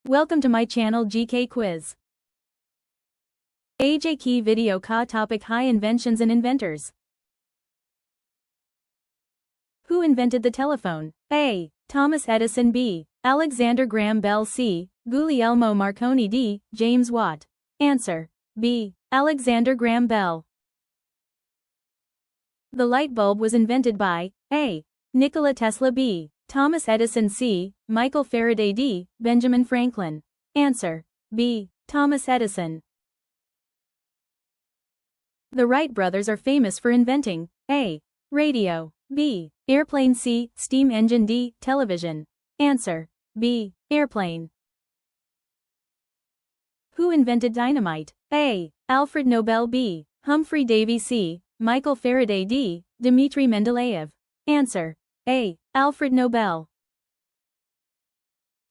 Welcome to my channel GKquiz. AJK video ka topic high inventions and inventors. Who invented the telephone? A. Thomas Edison. B. Alexander Graham Bell. C. Guglielmo Marconi. D. James Watt. Answer. B. Alexander Graham Bell. The light bulb was invented by A. Nikola Tesla. B. Thomas Edison. C. Michael Faraday. D. Benjamin Franklin. Answer. B. Thomas Edison. The Wright brothers are famous for inventing A. Radio. B. Airplane. C. Steam engine. D. Television. Answer. B. Airplane. Who invented dynamite? A. Alfred Nobel. B. Humphrey Davy. C. Michael Faraday. D. Dmitri Mendeleev. Answer. A. Alfred Nobel.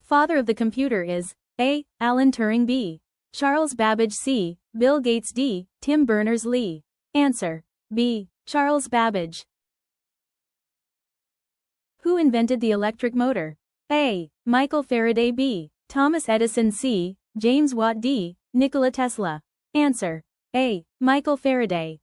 Father of the computer is A. Alan Turing. B. Charles Babbage. C. Bill Gates. D. Tim Berners-Lee. Answer. B. Charles Babbage. Who invented the electric motor? A. Michael Faraday. B. Thomas Edison. C. James Watt. D. Nikola Tesla. Answer. A. Michael Faraday.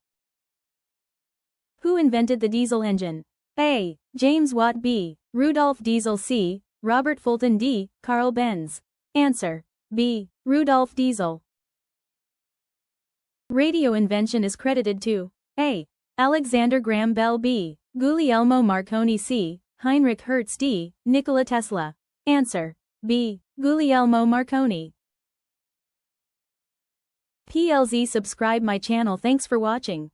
Who invented the diesel engine? A. James Watt. B. Rudolf Diesel. C. Robert Fulton. D. Carl Benz. Answer. B. Rudolf Diesel. Radio invention is credited to A. Alexander Graham Bell. B. Guglielmo Marconi. C. Heinrich Hertz. D. Nikola Tesla. Answer. B. Guglielmo Marconi. PLZ. Subscribe my channel. Thanks for watching.